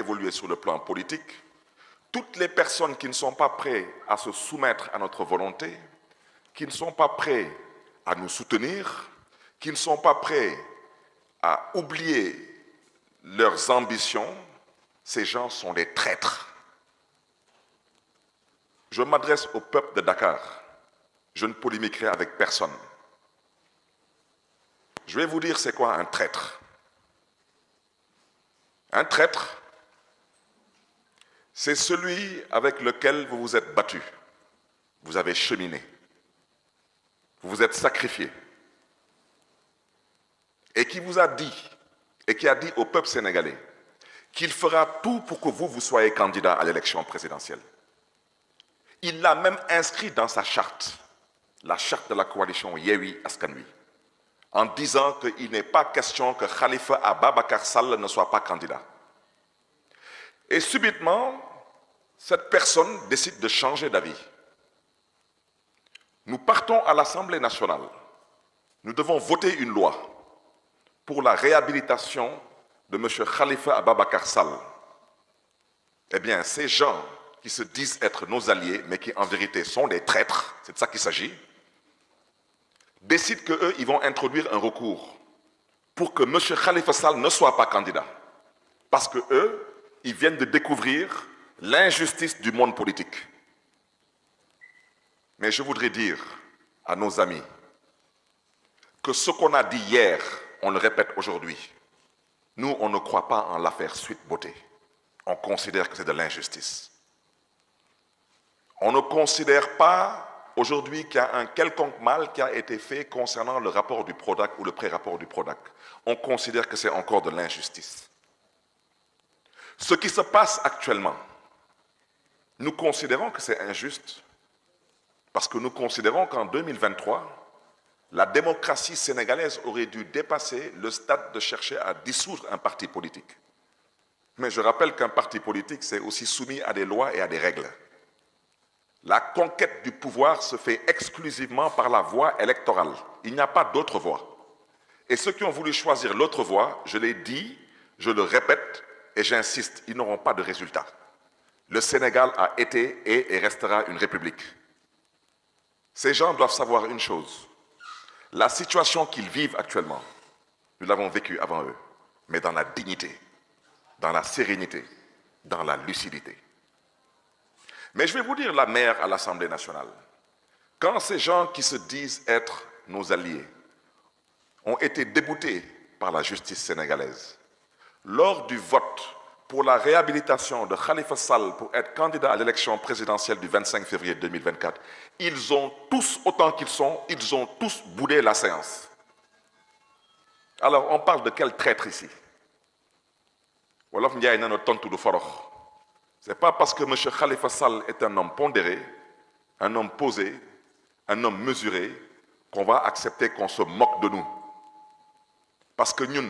évoluer sur le plan politique, toutes les personnes qui ne sont pas prêtes à se soumettre à notre volonté, qui ne sont pas prêts à nous soutenir, qui ne sont pas prêts à oublier leurs ambitions, ces gens sont des traîtres. Je m'adresse au peuple de Dakar. Je ne polémiquerai avec personne. Je vais vous dire c'est quoi un traître. Un traître, c'est celui avec lequel vous vous êtes battu. Vous avez cheminé. Vous vous êtes sacrifié. Et qui vous a dit, et qui a dit au peuple sénégalais, qu'il fera tout pour que vous soyez candidat à l'élection présidentielle. Il l'a même inscrit dans sa charte, la charte de la coalition Yewwi Askan Wi, en disant qu'il n'est pas question que Khalifa Ababacar Sall ne soit pas candidat. Et subitement, cette personne décide de changer d'avis. Nous partons à l'Assemblée nationale. Nous devons voter une loi pour la réhabilitation de M. Khalifa Ababacar Sall. Eh bien, ces gens qui se disent être nos alliés, mais qui en vérité sont des traîtres, c'est de ça qu'il s'agit, décident qu'eux, ils vont introduire un recours pour que M. Khalifa Sall ne soit pas candidat. Parce qu'eux, ils viennent de découvrir l'injustice du monde politique. Mais je voudrais dire à nos amis que ce qu'on a dit hier, on le répète aujourd'hui. Nous, on ne croit pas en l'affaire Sweet Beauté. On considère que c'est de l'injustice. On ne considère pas aujourd'hui qu'il y a un quelconque mal qui a été fait concernant le rapport du PRODAC ou le pré-rapport du PRODAC. On considère que c'est encore de l'injustice. Ce qui se passe actuellement, nous considérons que c'est injuste parce que nous considérons qu'en 2023, la démocratie sénégalaise aurait dû dépasser le stade de chercher à dissoudre un parti politique. Mais je rappelle qu'un parti politique, c'est aussi soumis à des lois et à des règles. La conquête du pouvoir se fait exclusivement par la voie électorale. Il n'y a pas d'autre voie. Et ceux qui ont voulu choisir l'autre voie, je l'ai dit, je le répète et j'insiste, ils n'auront pas de résultat. Le Sénégal a été et restera une république. Ces gens doivent savoir une chose. La situation qu'ils vivent actuellement, nous l'avons vécue avant eux, mais dans la dignité, dans la sérénité, dans la lucidité. Mais je vais vous dire la mère à l'Assemblée nationale. Quand ces gens qui se disent être nos alliés ont été déboutés par la justice sénégalaise, lors du vote pour la réhabilitation de Khalifa Sall pour être candidat à l'élection présidentielle du 25 février 2024, ils ont tous, autant qu'ils sont, ils ont tous boudé la séance. Alors, on parle de quel traître ici? Wolof Ndiaye nana tontu du forox. C'est pas parce que M. Khalifa Sall est un homme pondéré, un homme posé, un homme mesuré, qu'on va accepter qu'on se moque de nous. Parce que nous,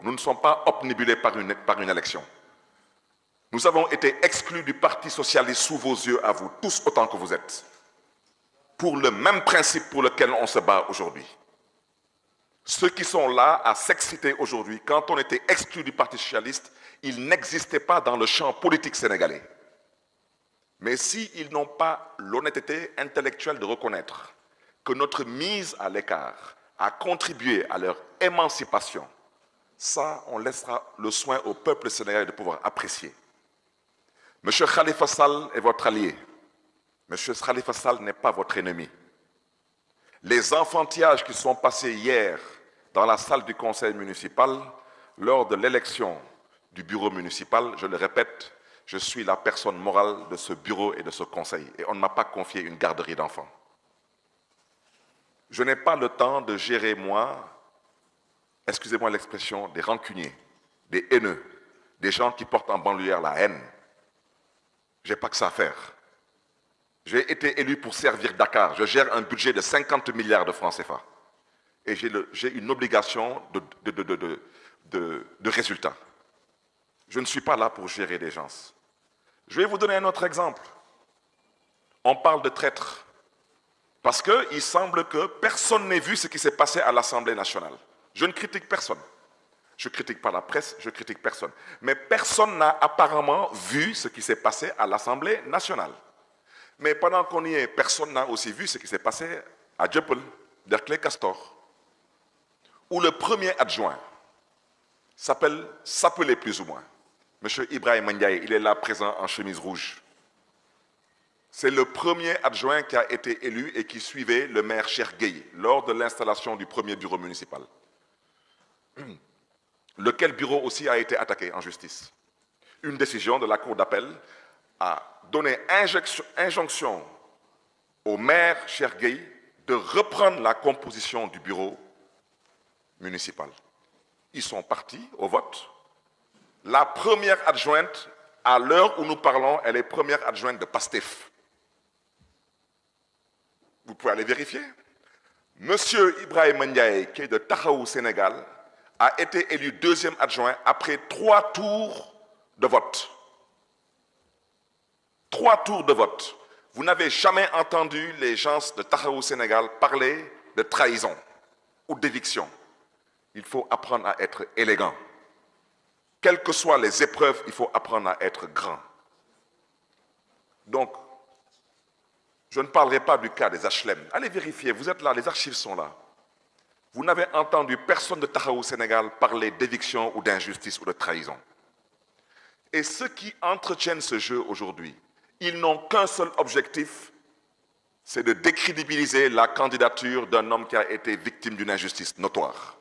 nous ne sommes pas obnubilés par une élection. Nous avons été exclus du Parti socialiste sous vos yeux à vous, tous autant que vous êtes, pour le même principe pour lequel on se bat aujourd'hui. Ceux qui sont là à s'exciter aujourd'hui, quand on était exclus du Parti socialiste, ils n'existaient pas dans le champ politique sénégalais. Mais s'ils n'ont pas l'honnêteté intellectuelle de reconnaître que notre mise à l'écart a contribué à leur émancipation, ça, on laissera le soin au peuple sénégalais de pouvoir apprécier. M. Khalifa Sall est votre allié. M. Khalifa Sall n'est pas votre ennemi. Les enfantillages qui sont passés hier dans la salle du conseil municipal, lors de l'élection du bureau municipal, je le répète, je suis la personne morale de ce bureau et de ce conseil. Et on ne m'a pas confié une garderie d'enfants. Je n'ai pas le temps de gérer, moi, excusez-moi l'expression, des rancuniers, des haineux, des gens qui portent en banlieue la haine. Je n'ai pas que ça à faire. J'ai été élu pour servir Dakar. Je gère un budget de 50 milliards de francs CFA. Et j'ai une obligation de résultat. Je ne suis pas là pour gérer des gens. Je vais vous donner un autre exemple. On parle de traîtres. Parce qu'il semble que personne n'ait vu ce qui s'est passé à l'Assemblée nationale. Je ne critique personne. Je ne critique pas la presse, je ne critique personne. Mais personne n'a apparemment vu ce qui s'est passé à l'Assemblée nationale. Mais pendant qu'on y est, personne n'a aussi vu ce qui s'est passé à Dieuppeul, Derklé Castor, où le premier adjoint s'appelait plus ou moins M. Ibrahim Ndiaye, il est là présent en chemise rouge. C'est le premier adjoint qui a été élu et qui suivait le maire Cheikh Gueye lors de l'installation du premier bureau municipal. Lequel bureau aussi a été attaqué en justice. Une décision de la Cour d'appel a donné injonction au maire Cheikh Gueye de reprendre la composition du bureau municipal. Ils sont partis au vote. La première adjointe, à l'heure où nous parlons, elle est première adjointe de PASTEF. Vous pouvez aller vérifier. Monsieur Ibrahim Ndiaye, qui est de Tahaou, Sénégal, a été élu deuxième adjoint après 3 tours de vote. 3 tours de vote. Vous n'avez jamais entendu les gens de Tahaou, Sénégal parler de trahison ou d'éviction. Il faut apprendre à être élégant. Quelles que soient les épreuves, il faut apprendre à être grand. Donc, je ne parlerai pas du cas des HLM. Allez vérifier, vous êtes là, les archives sont là. Vous n'avez entendu personne de Tahaou Sénégal parler d'éviction ou d'injustice ou de trahison. Et ceux qui entretiennent ce jeu aujourd'hui, ils n'ont qu'un seul objectif, c'est de décrédibiliser la candidature d'un homme qui a été victime d'une injustice notoire.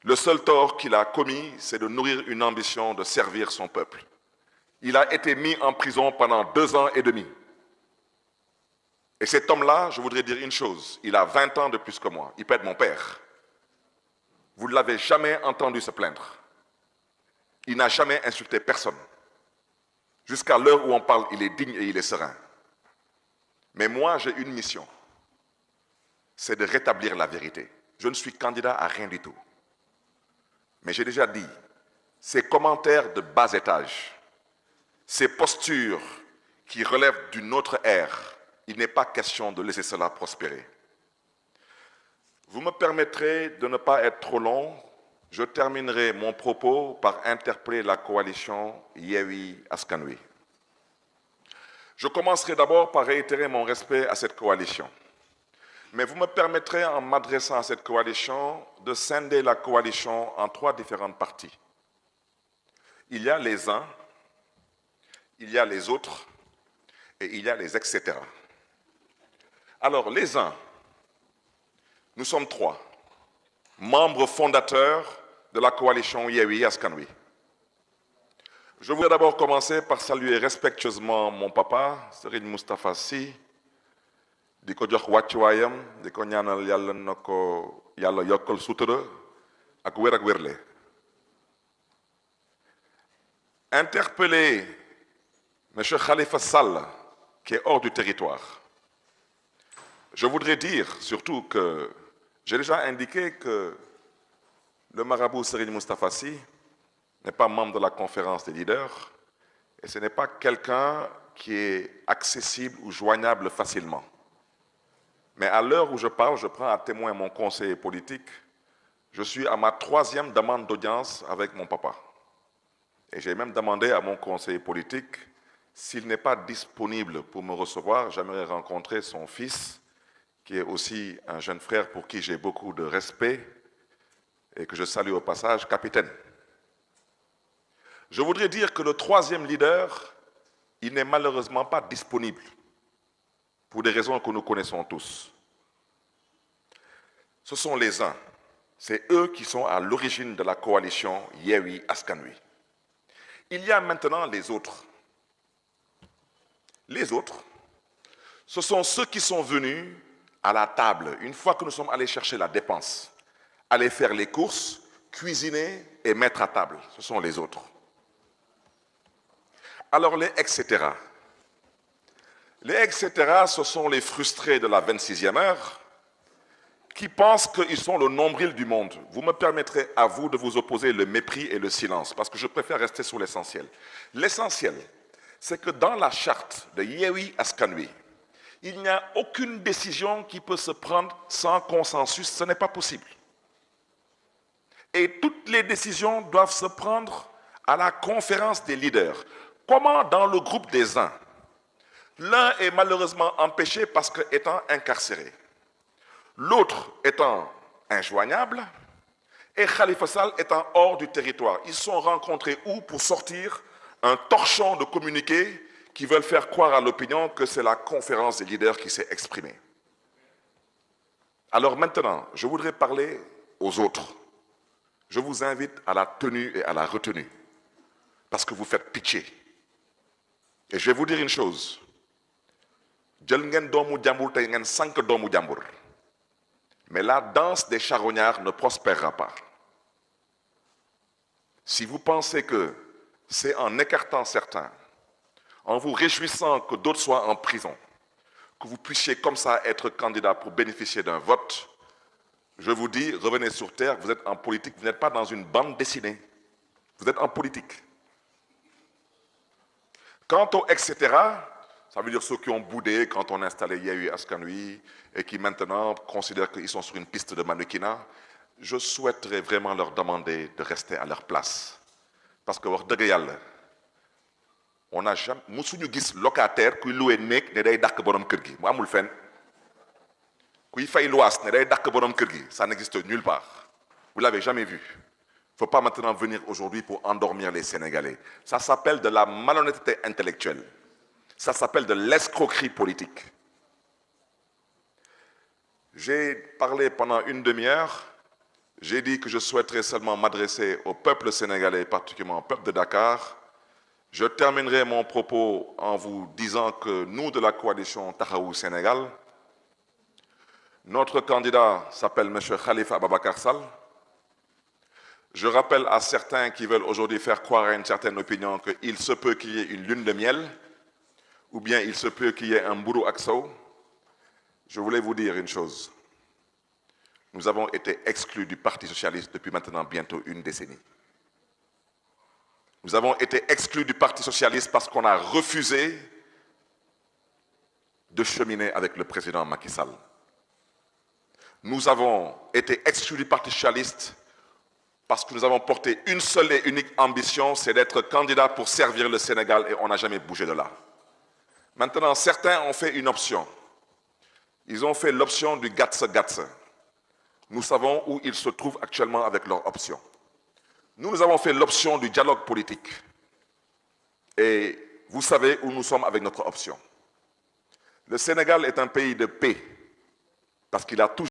Le seul tort qu'il a commis, c'est de nourrir une ambition de servir son peuple. Il a été mis en prison pendant 2 ans et demi. Et cet homme-là, je voudrais dire une chose, il a 20 ans de plus que moi, il peut être mon père. Vous ne l'avez jamais entendu se plaindre. Il n'a jamais insulté personne. Jusqu'à l'heure où on parle, il est digne et il est serein. Mais moi, j'ai une mission, c'est de rétablir la vérité. Je ne suis candidat à rien du tout. Mais j'ai déjà dit, ces commentaires de bas étage, ces postures qui relèvent d'une autre ère, il n'est pas question de laisser cela prospérer. Vous me permettrez de ne pas être trop long. Je terminerai mon propos par interpeller la coalition Yewwi Askan Wi. Je commencerai d'abord par réitérer mon respect à cette coalition. Mais vous me permettrez, en m'adressant à cette coalition, de scinder la coalition en 3 différentes parties. Il y a les uns, il y a les autres et il y a les etc. Alors, les uns, nous sommes 3, membres fondateurs de la coalition Yewwi Askan Wi. Je voudrais d'abord commencer par saluer respectueusement mon papa, Serigne Moustapha Sy, di ko jox wàccuwaayam di ko ñaanal yàlla na ko yàlla yokkal sutura ak wér ak wérle. Interpeller M. Khalifa Sall, qui est hors du territoire. Je voudrais dire surtout que j'ai déjà indiqué que le marabout Serigne Moustapha Sy n'est pas membre de la conférence des leaders et ce n'est pas quelqu'un qui est accessible ou joignable facilement. Mais à l'heure où je parle, je prends à témoin mon conseiller politique. Je suis à ma 3e demande d'audience avec mon papa. Et j'ai même demandé à mon conseiller politique, s'il n'est pas disponible pour me recevoir, j'aimerais rencontrer son fils, qui est aussi un jeune frère pour qui j'ai beaucoup de respect et que je salue au passage, capitaine. Je voudrais dire que le 3e leader, il n'est malheureusement pas disponible, pour des raisons que nous connaissons tous. Ce sont les uns, c'est eux qui sont à l'origine de la coalition Yewwi Askan Wi. Il y a maintenant les autres. Les autres, ce sont ceux qui sont venus à la table, une fois que nous sommes allés chercher la dépense, aller faire les courses, cuisiner et mettre à table. Ce sont les autres. Alors les etc. Les etc. ce sont les frustrés de la 26e heure qui pensent qu'ils sont le nombril du monde. Vous me permettrez à vous de vous opposer le mépris et le silence, parce que je préfère rester sur l'essentiel. L'essentiel, c'est que dans la charte de Yewwi Askan Wi, il n'y a aucune décision qui peut se prendre sans consensus. Ce n'est pas possible. Et toutes les décisions doivent se prendre à la conférence des leaders. Comment dans le groupe des uns, l'un est malheureusement empêché parce qu'étant incarcéré, l'autre étant injoignable, et Khalifa Sall étant hors du territoire. Ils se sont rencontrés où pour sortir un torchon de communiqué qui veulent faire croire à l'opinion que c'est la conférence des leaders qui s'est exprimée. Alors maintenant, je voudrais parler aux autres. Je vous invite à la tenue et à la retenue, parce que vous faites pitié. Et je vais vous dire une chose. Mais la danse des charognards ne prospérera pas. Si vous pensez que c'est en écartant certains, en vous réjouissant que d'autres soient en prison, que vous puissiez comme ça être candidat pour bénéficier d'un vote, je vous dis, revenez sur terre, vous êtes en politique, vous n'êtes pas dans une bande dessinée, vous êtes en politique. Quant au etc., ça veut dire ceux qui ont boudé quand on a installé Yewwi Askan Wi et qui maintenant considèrent qu'ils sont sur une piste de mannequinat, je souhaiterais vraiment leur demander de rester à leur place. Parce que wax dëgg yàlla on n'a jamais musuñu gis locataire kuy loué néeg ne day dàq borom kër gi mu amul fenn kuy fay luwaas ne day dàq borom kër gi ça n'existe nulle part. Vous l'avez jamais vu. Il ne faut pas maintenant venir aujourd'hui pour endormir les Sénégalais. Ça s'appelle de la malhonnêteté intellectuelle. Ça s'appelle de l'escroquerie politique. J'ai parlé pendant une demi-heure. J'ai dit que je souhaiterais seulement m'adresser au peuple sénégalais, particulièrement au peuple de Dakar. Je terminerai mon propos en vous disant que nous, de la coalition Taxawu Sénégal, notre candidat s'appelle M. Khalifa Ababacar Sall. Je rappelle à certains qui veulent aujourd'hui faire croire à une certaine opinion qu'il se peut qu'il y ait une lune de miel, ou bien il se peut qu'il y ait un mburu ak sow. Je voulais vous dire une chose. Nous avons été exclus du Parti socialiste depuis maintenant bientôt une décennie. Nous avons été exclus du Parti socialiste parce qu'on a refusé de cheminer avec le président Macky Sall. Nous avons été exclus du Parti socialiste parce que nous avons porté une seule et unique ambition, c'est d'être candidat pour servir le Sénégal et on n'a jamais bougé de là. Maintenant, certains ont fait une option. Ils ont fait l'option du gatse-gatse. Nous savons où ils se trouvent actuellement avec leur option. Nous avons fait l'option du dialogue politique. Et vous savez où nous sommes avec notre option. Le Sénégal est un pays de paix parce qu'il a toujours